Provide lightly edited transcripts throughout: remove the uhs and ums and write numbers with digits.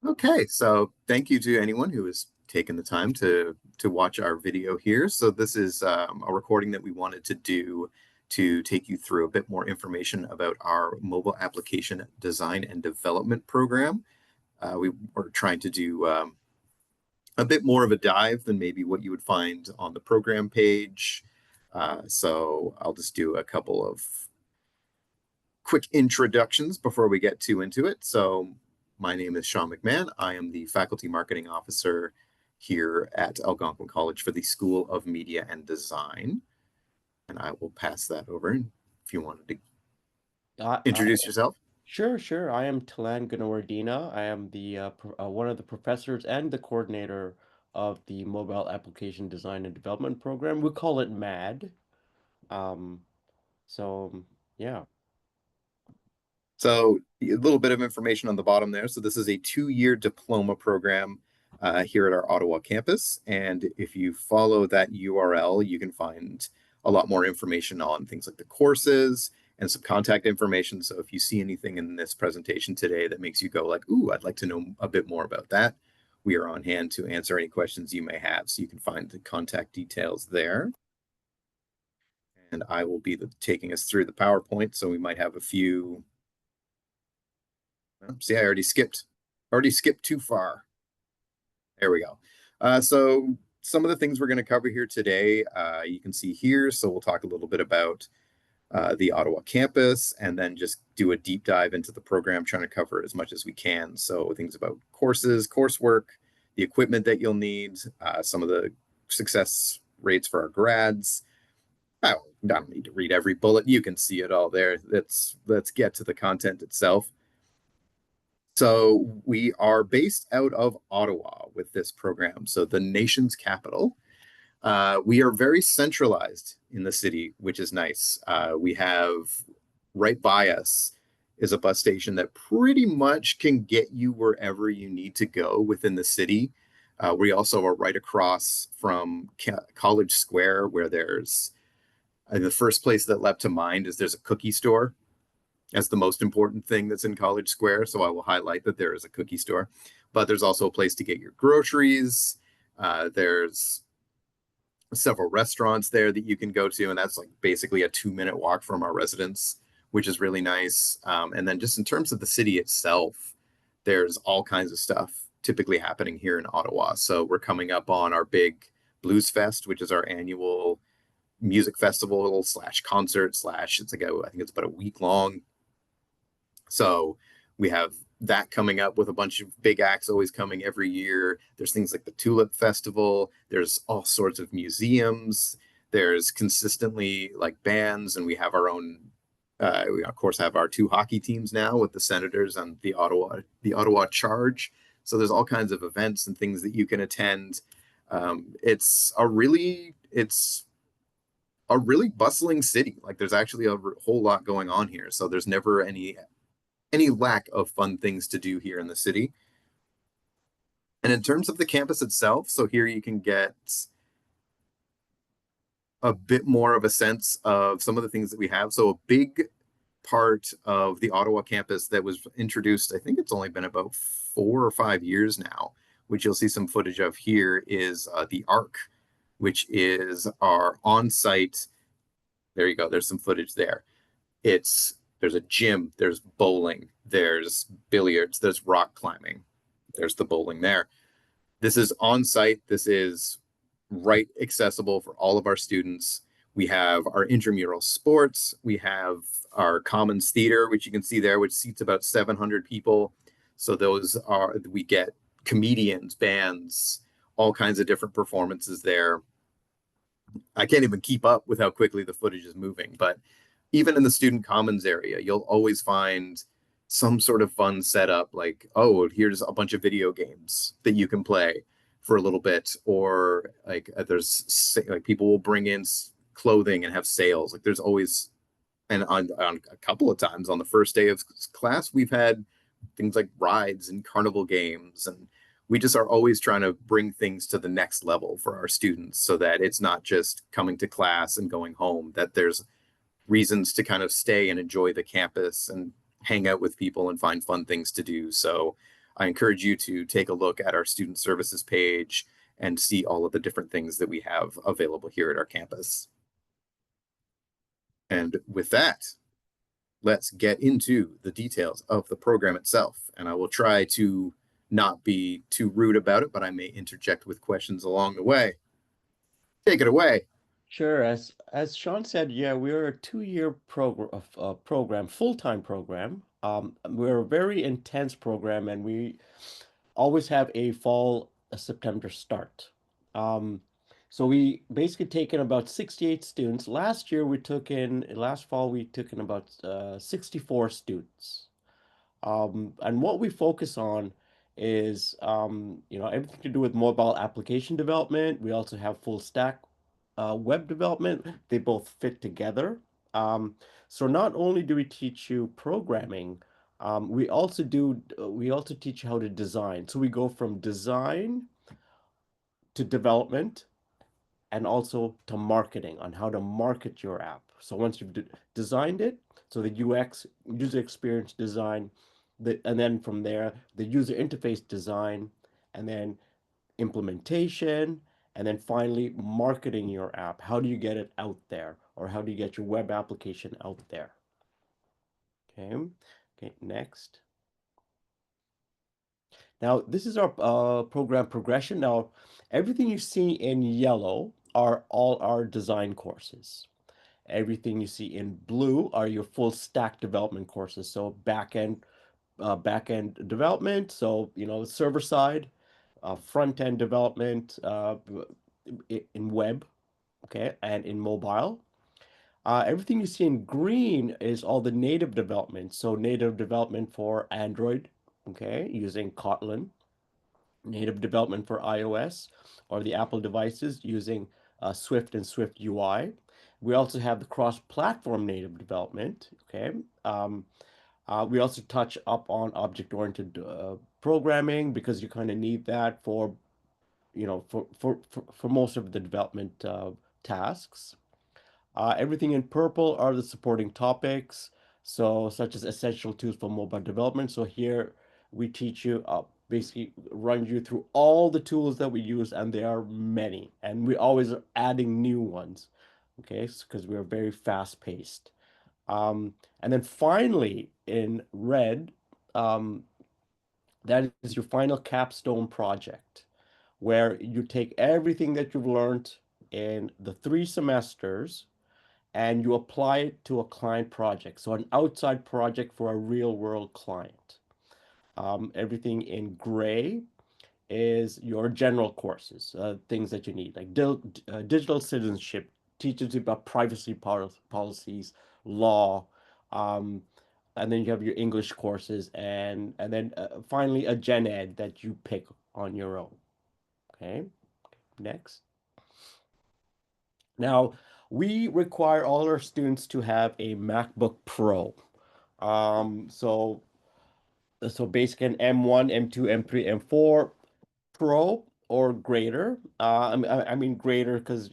Okay, so thank you to anyone who has taken the time to watch our video here. So this is a recording that we wanted to do to take you through a bit more information about our mobile application design and development program. We were trying to do a bit more of a dive than maybe what you would find on the program page. So I'll just do a couple of quick introductions before we get too into it. So, my name is Sean McMahon. I am the faculty marketing officer here at Algonquin College for the School of Media and Design. And I will pass that over if you wanted to Uh, uh, introduce yourself. sure. I am Talan Gunawardena. I am the one of the professors and the coordinator of the Mobile Application Design and Development Program. We call it MAD. Um, so yeah. So, a little bit of information on the bottom there. So, this is a 2 year diploma program here at our Ottawa campus. And if you follow that URL, you can find a lot more information on things like the courses and some contact information. So, if you see anything in this presentation today that makes you go like, "Ooh, I'd like to know a bit more about that," we are on hand to answer any questions you may have. So, you can find the contact details there. And I will be taking us through the PowerPoint. So, we might have a few. See, I already skipped too far. There we go. So some of the things we're going to cover here today, you can see here. So we'll talk a little bit about the Ottawa campus and then just do a deep dive into the program, trying to cover as much as we can. So things about courses, coursework, the equipment that you'll need, some of the success rates for our grads. I don't need to read every bullet. You can see it all there. Let's get to the content itself. So we are based out of Ottawa with this program, so the nation's capital. We are very centralized in the city, which is nice. We have right by us is a bus station that pretty much can get you wherever you need to go within the city. We also are right across from College Square, where there's the first place that leapt to mind is there's a cookie store as the most important thing that's in College Square. So I will highlight that there is a cookie store, but there's also a place to get your groceries. There's several restaurants there that you can go to, and that's like basically a 2 minute walk from our residence, which is really nice. And then just in terms of the city itself, there's all kinds of stuff typically happening here in Ottawa. So we're coming up on our big Blues Fest, which is our annual music festival slash concert slash it's like I think it's about a week long. So we have that coming up with a bunch of big acts always coming every year. There's things like the Tulip Festival. There's all sorts of museums. There's consistently like bands, and we have our own. We of course have our two hockey teams now with the Senators and the Ottawa Charge. So there's all kinds of events and things that you can attend. It's a really bustling city. Like there's actually a whole lot going on here. So there's never any lack of fun things to do here in the city. And in terms of the campus itself, so here you can get a bit more of a sense of some of the things that we have. So a big part of the Ottawa campus that was introduced, I think it's only been about 4 or 5 years now, which you'll see some footage of here, is the ARC, which is our on-site. There you go. There's some footage there. There's a gym, there's bowling, there's billiards, there's rock climbing, there's the bowling there. This is on site. This is right accessible for all of our students. We have our intramural sports. We have our commons theater, which you can see there, which seats about 700 people. So we get comedians, bands, all kinds of different performances there. I can't even keep up with how quickly the footage is moving, but even in the student commons area, you'll always find some sort of fun setup like, oh, here's a bunch of video games that you can play for a little bit, or like there's like people will bring in clothing and have sales. Like there's always, and on a couple of times on the first day of class, we've had things like rides and carnival games, and we just are always trying to bring things to the next level for our students so that it's not just coming to class and going home, that there's reasons to kind of stay and enjoy the campus and hang out with people and find fun things to do. So I encourage you to take a look at our student services page and see all of the different things that we have available here at our campus. And with that, let's get into the details of the program itself. And I will try to not be too rude about it, but I may interject with questions along the way. Take it away. Sure. As Sean said, yeah, we're a 2-year program, full-time program. We're a very intense program, and we always have a fall September start. Um, so we basically take in about 68 students. Last fall we took in about 64 students. And what we focus on is everything to do with mobile application development. We also have full stack web development. They both fit together. Um, so not only do we teach you programming, we also teach you how to design. So we go from design to development and also to marketing on how to market your app. So once you've designed it, so the UX, user experience design, and then from there, the user interface design, and then implementation, and then finally marketing your app. How do you get it out there? Or how do you get your web application out there? Okay. Okay, next. Now, this is our program progression. Now, everything you see in yellow are all our design courses. Everything you see in blue are your full stack development courses. So back-end development. So, server side, front-end development in web, okay, and in mobile. Everything you see in green is all the native development. So native development for Android, okay, using Kotlin. Native development for iOS or the Apple devices using Swift and Swift UI. We also have the cross-platform native development, okay? We also touch up on object-oriented programming because you kind of need that for, for most of the development tasks. Everything in purple are the supporting topics, so such as essential tools for mobile development. So here we teach you, basically run you through all the tools that we use, and there are many, and we always are adding new ones, okay? Because we're very fast paced. And then finally in red, um, that is your final capstone project, where you take everything that you've learned in the 3 semesters and you apply it to a client project. So an outside project for a real world client. Everything in gray is your general courses, things that you need, like digital citizenship, teaches you about privacy policies, law, um, and then you have your English courses, and then finally a gen ed that you pick on your own. Okay, next. Now, we require all our students to have a MacBook Pro. Um, so so basic an M1, M2, M3, M4 Pro or greater. I mean greater because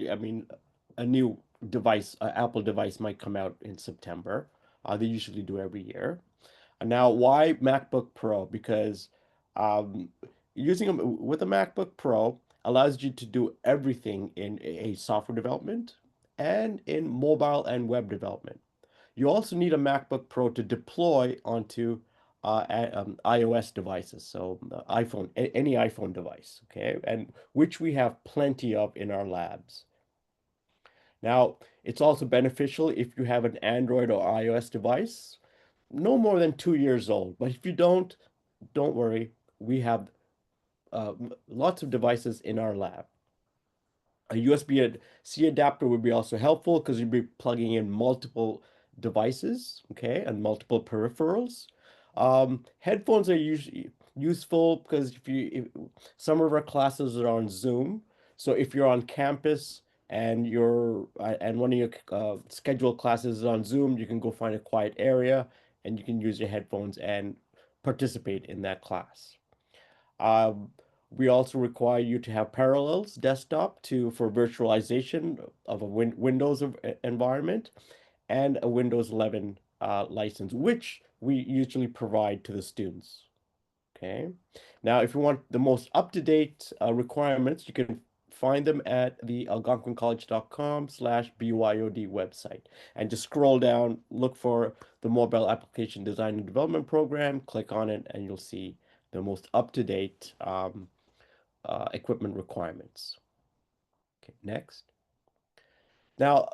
a new device, Apple device might come out in September. They usually do every year. And now, why MacBook Pro? Because um, with a MacBook Pro allows you to do everything in a software development and in mobile and web development. You also need a MacBook Pro to deploy onto iOS devices, so any iPhone device, okay, and which we have plenty of in our labs. Now, it's also beneficial if you have an Android or iOS device, no more than 2 years old. But if you don't worry, we have lots of devices in our lab. A USB-C adapter would be also helpful because you'd be plugging in multiple devices, okay, and multiple peripherals. Headphones are usually useful because some of our classes are on Zoom, so if you're on campus and one of your scheduled classes is on Zoom, you can go find a quiet area and you can use your headphones and participate in that class. Um, we also require you to have Parallels desktop for virtualization of a Windows environment and a Windows 11 license, which we usually provide to the students. Okay. Now, if you want the most up-to-date requirements, you can find them at the algonquincollege.com/BYOD website. And just scroll down, look for the Mobile Application Design and Development Program, click on it, and you'll see the most up-to-date equipment requirements. Okay, next. Now,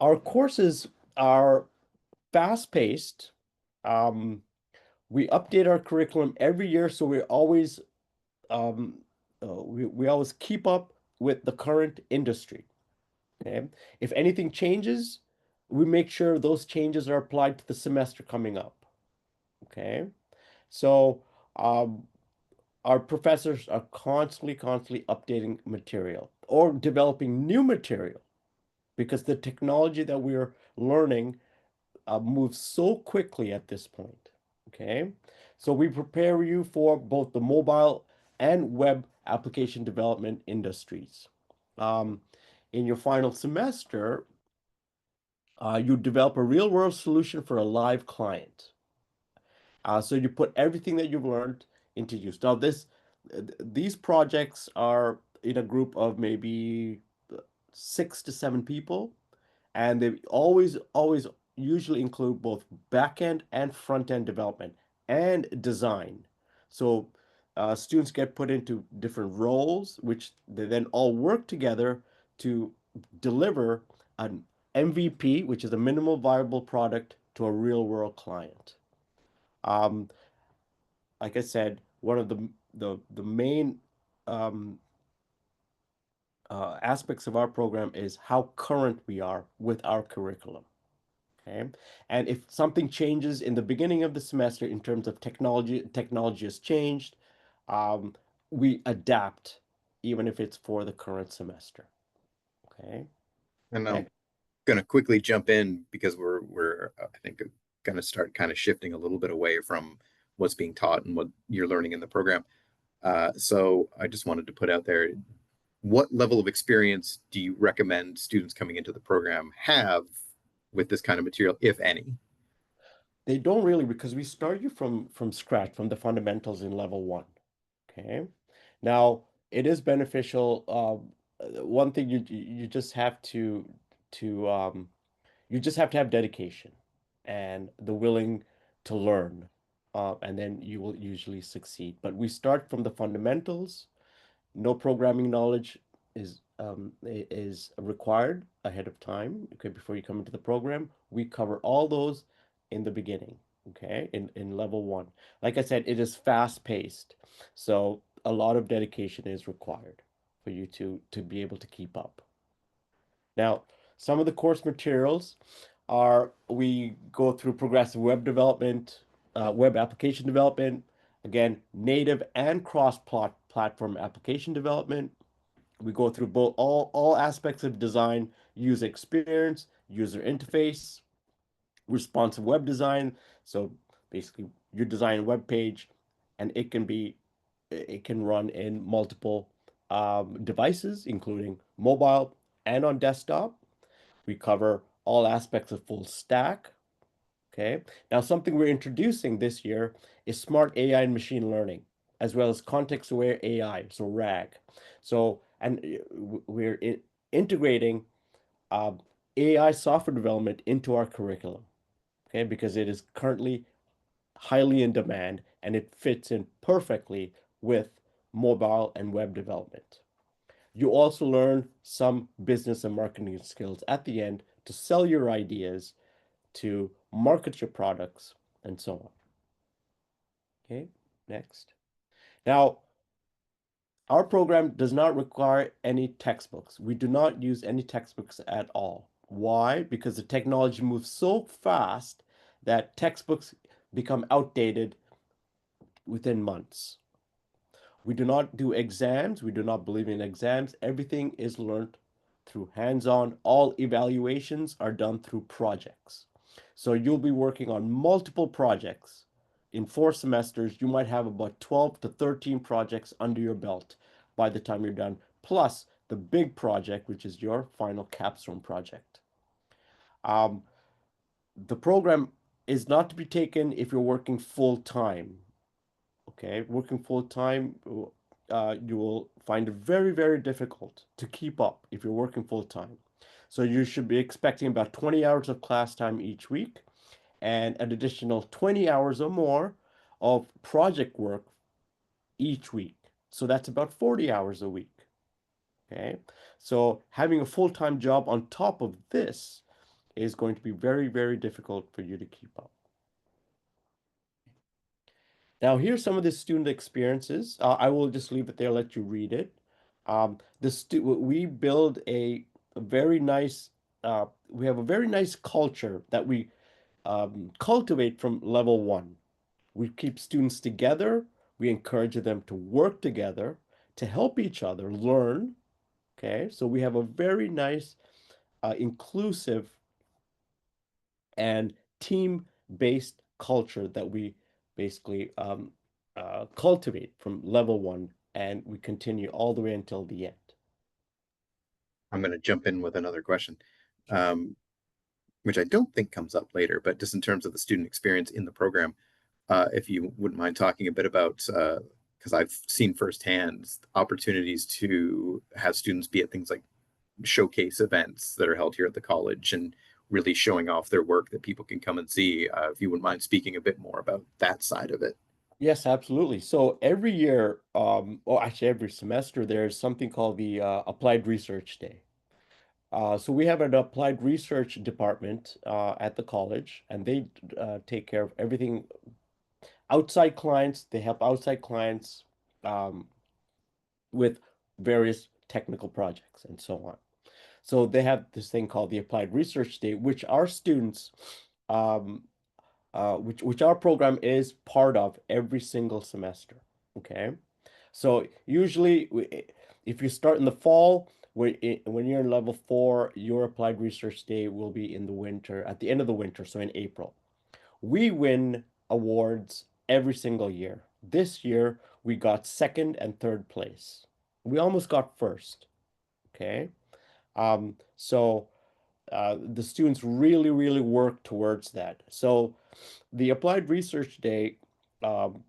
our courses are fast-paced. Um, we update our curriculum every year, so we're always we always keep up with the current industry. Okay. If anything changes, we make sure those changes are applied to the semester coming up. Okay. So um, our professors are constantly updating material or developing new material because the technology that we're learning moves so quickly at this point. Okay. So we prepare you for both the mobile and web application development industries. Um, in your final semester, you develop a real world solution for a live client. So you put everything that you've learned into use. Now, these projects are in a group of maybe 6 to 7 people, and they always usually include both back-end and front-end development and design. So students get put into different roles, which they then all work together to deliver an MVP, which is a minimal viable product, to a real-world client. Um, like I said, one of the main um, aspects of our program is how current we are with our curriculum. Okay. And if something changes in the beginning of the semester in terms of technology has changed, um, we adapt, even if it's for the current semester. Okay. And I'm Next. going to quickly jump in because we're I think going to start kind of shifting a little bit away from what's being taught and what you're learning in the program. So I just wanted to put out there, what level of experience do you recommend students coming into the program have with this kind of material, if any? They don't really because we start you from scratch, from the fundamentals in level one. Okay. Now it is beneficial. One thing you just have to you just have to have dedication and the willing to learn, and then you will usually succeed. But we start from the fundamentals. No programming knowledge is required ahead of time. Okay, before you come into the program, we cover all those in the beginning. Okay, in level one. Like I said, it is fast paced, so a lot of dedication is required for you to be able to keep up. Now, some of the course materials are we go through progressive web development, web application development, again, native and cross-plot platform application development. We go through both all aspects of design, user experience, user interface, responsive web design. So basically, you design a web page, and it can run in multiple devices, including mobile and on desktop. We cover all aspects of full stack. Okay. Now, something we're introducing this year is smart AI and machine learning, as well as context-aware AI, so RAG. So, and we're integrating uh, AI software development into our curriculum, okay, because it is currently highly in demand and it fits in perfectly with mobile and web development. You also learn some business and marketing skills at the end to sell your ideas, to market your products, and so on. Okay, next. Now, our program does not require any textbooks. We do not use any textbooks at all. Why? Because the technology moves so fast that textbooks become outdated within months. We do not do exams. We do not believe in exams. Everything is learned through hands-on. All evaluations are done through projects. So you'll be working on multiple projects. In 4 semesters, you might have about 12 to 13 projects under your belt by the time you're done, plus the big project, which is your final capstone project. Um, the program is not to be taken if you're working full time. Okay, working full time, you will find it very, very difficult to keep up if you're working full time. So you should be expecting about 20 hours of class time each week and an additional 20 hours or more of project work each week. So that's about 40 hours a week. Okay, so having a full-time job on top of this is going to be very, very difficult for you to keep up. Now, here's some of the student experiences. I will just leave it there, let you read it. We build a very nice, we have a very nice culture that we cultivate from level one. We keep students together. We encourage them to work together, to help each other learn. Okay, so we have a very nice, inclusive, and team-based culture that we basically cultivate from level one, and we continue all the way until the end. I'm going to jump in with another question, um, which I don't think comes up later, but just in terms of the student experience in the program, if you wouldn't mind talking a bit about, because I've seen firsthand opportunities to have students be at things like showcase events that are held here at the college and really showing off their work that people can come and see. If you wouldn't mind speaking a bit more about that side of it. Yes, absolutely. So every year, or actually every semester, there's something called the Applied Research Day. So we have an applied research department at the college, and they take care of everything outside clients. They help outside clients um, with various technical projects and so on. So they have this thing called the Applied Research Day, which our students, um, which our program is part of every single semester. Okay, so usually if you start in the fall, when you're in level four, your Applied Research Day will be in the winter, at the end of the winter, so in April. We win awards every single year. This year, we got second and third place. We almost got first. Okay. So the students really, really work towards that. So the Applied Research Day, um,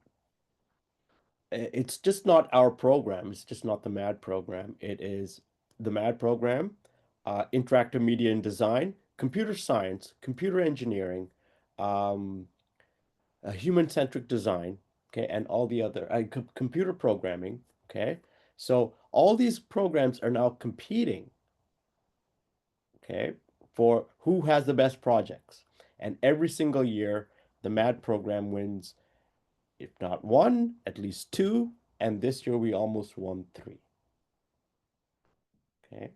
it's just not our program. It's just not the MAD program. It is the MAD program, interactive media and design, computer science, computer engineering, um, human-centric design, okay, and all the other computer programming, okay. So all these programs are now competing, okay, for who has the best projects. And every single year, the MAD program wins, if not one, at least two, and this year we almost won three. Okay.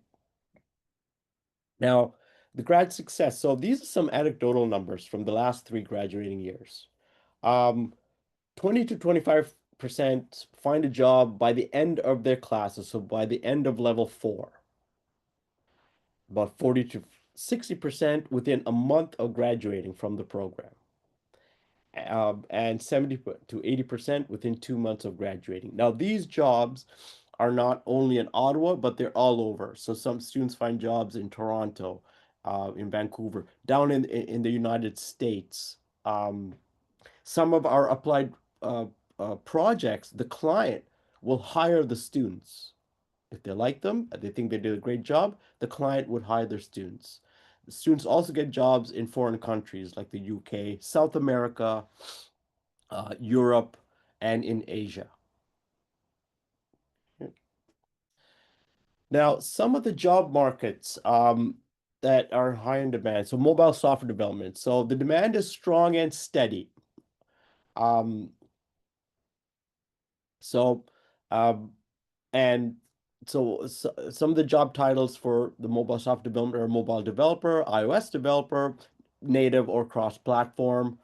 Now, the grad success. So these are some anecdotal numbers from the last three graduating years. Um, 20 to 25% find a job by the end of their classes, so by the end of level four. About 40 to 60% within a month of graduating from the program. And 70 to 80% within 2 months of graduating. Now, these jobs are not only in Ottawa, but they're all over. So some students find jobs in Toronto, in Vancouver, down in the United States. Um, some of our applied projects, the client will hire the students. If they like them, they think they did a great job, the client would hire their students. The students also get jobs in foreign countries like the UK, South America, Europe, and in Asia. Now, some of the job markets that are high in demand, so mobile software development. So the demand is strong and steady. Um, so, um, and so some of the job titles for the mobile software development are mobile developer, iOS developer, native or cross-platform,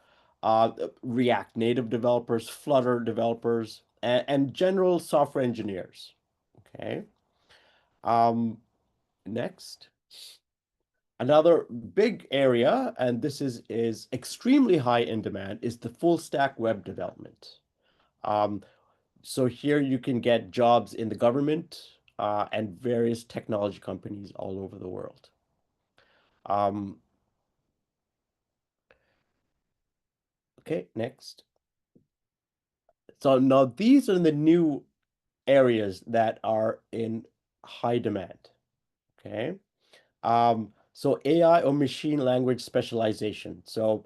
React Native developers, Flutter developers, and general software engineers. Okay. Um, Next, another big area, and this is extremely high in demand, is the full stack web development. Um, so here you can get jobs in the government and various technology companies all over the world. Um, okay, next. So now these are the new areas that are in high demand. Okay. So AI or machine language specialization. So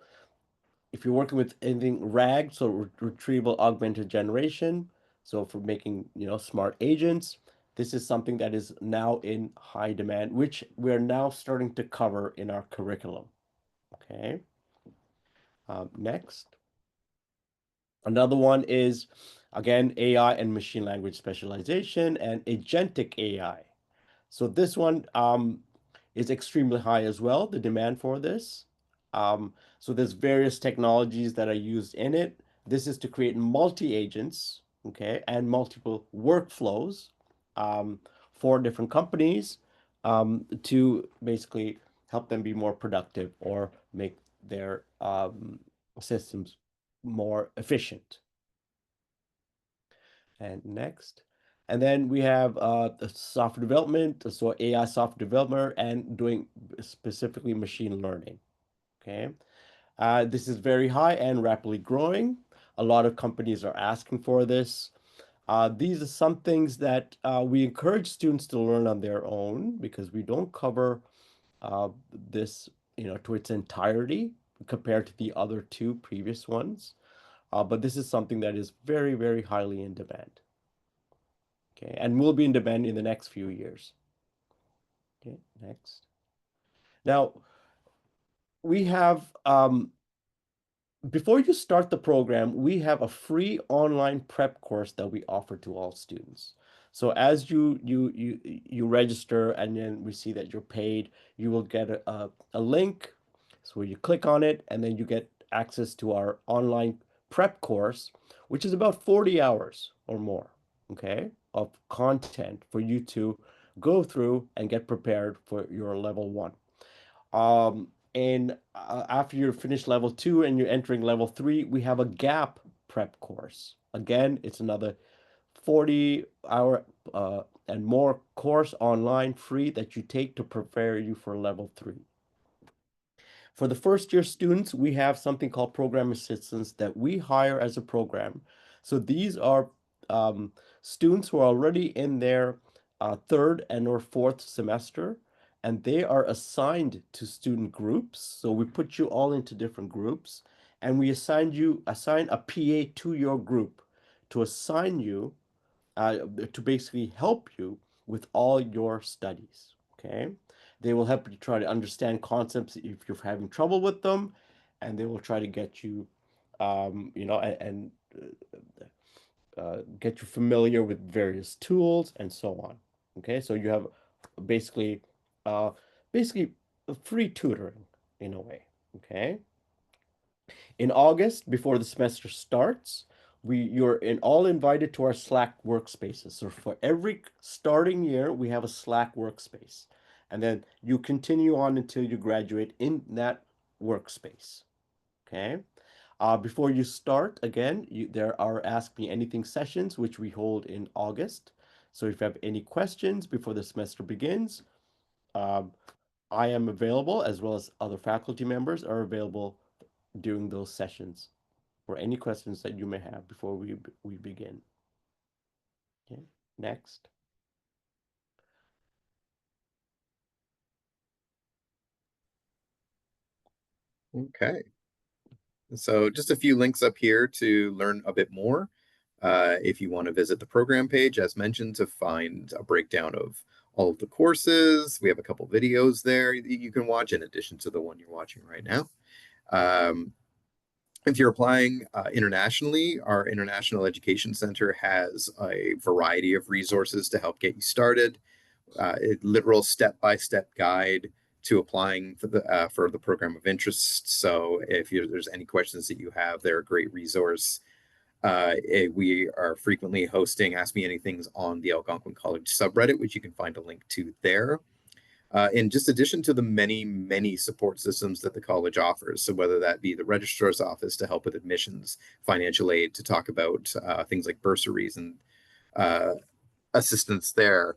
if you're working with anything RAG, so retrieval augmented generation, so for making, smart agents, this is something that is now in high demand, which we're now starting to cover in our curriculum. Okay. Next. Another one is, again, AI and machine language specialization and agentic AI. So this one is extremely high as well, the demand for this. So there's various technologies that are used in it. This is to create multi-agents, okay, and multiple workflows um, for different companies to basically help them be more productive or make their systems more efficient. And next. And then we have the software development, so AI software developer and doing specifically machine learning. Okay. This is very high and rapidly growing. A lot of companies are asking for this. These are some things that we encourage students to learn on their own because we don't cover this, to its entirety compared to the other two previous ones. But this is something that is very, very highly in demand. Okay, and will be in demand in the next few years. Okay, next. Now, we have, before you start the program, we have a free online prep course that we offer to all students. So as you register and then we see that you're paid, you will get a link. So you click on it and then you get access to our online prep course, which is about 40 hours or more, okay, of content for you to go through and get prepared for your level one. And after you're finished level two and you're entering level three, we have a gap prep course. Again, it's another 40-hour and more course online free that you take to prepare you for level three. For the first year students, we have something called program assistants that we hire as a program. So these are students who are already in their third and or fourth semester, and they are assigned to student groups. So we put you all into different groups, and we assign a PA to your group to assign you to basically help you with all your studies. Okay. They will help you try to understand concepts if you're having trouble with them, and they will try to get you, and get you familiar with various tools and so on. Okay. So you have basically, uh, basically free tutoring in a way. Okay. In August, before the semester starts, you're all invited to our Slack workspaces. So for every starting year, we have a Slack workspace. And then you continue on until you graduate in that workspace. Okay. Before you start, again, there are Ask Me Anything sessions, which we hold in August. So if you have any questions before the semester begins, um, I am available as well as other faculty members are available during those sessions for any questions that you may have before we begin. Okay, next. Okay. So just a few links up here to learn a bit more. If you want to visit the program page, as mentioned, to find a breakdown of all of the courses, we have a couple videos there that you can watch in addition to the one you're watching right now. Um, if you're applying internationally, our International Education Center has a variety of resources to help get you started. A literal step-by-step guide to applying for the program of interest. So if there's any questions that you have, they're a great resource. We are frequently hosting Ask Me Anythings on the Algonquin College subreddit, which you can find a link to there. In just addition to the many, many support systems that the college offers, so whether that be the registrar's office to help with admissions, financial aid, to talk about things like bursaries and uh, assistance there,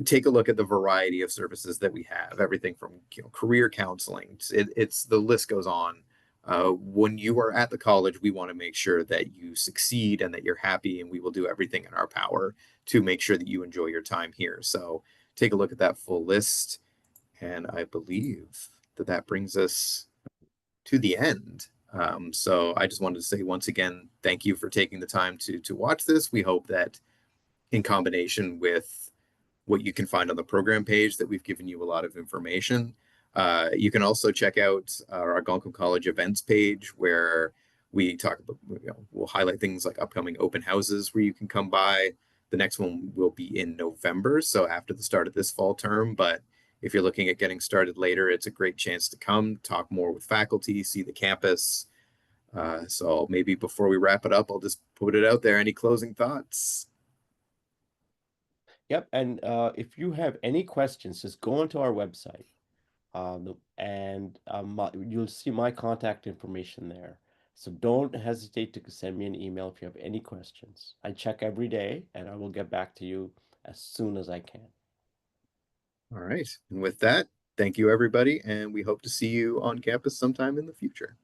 take a look at the variety of services that we have. Everything from career counseling, it's the list goes on. When you are at the college, we want to make sure that you succeed and that you're happy, and we will do everything in our power to make sure that you enjoy your time here. So take a look at that full list, and I believe that that brings us to the end. So I just wanted to say once again, thank you for taking the time to watch this. We hope that in combination with what you can find on the program page that we've given you a lot of information. You can also check out our Algonquin College events page where we talk about, we'll highlight things like upcoming open houses where you can come by. The next one will be in November, so after the start of this fall term. But if you're looking at getting started later, it's a great chance to come talk more with faculty, see the campus. So maybe before we wrap it up, I'll just put it out there. Any closing thoughts? Yep. And if you have any questions, just go onto our website, and you'll see my contact information there. So don't hesitate to send me an email if you have any questions. I check every day and I will get back to you as soon as I can. All right. And with that, thank you, everybody. And we hope to see you on campus sometime in the future.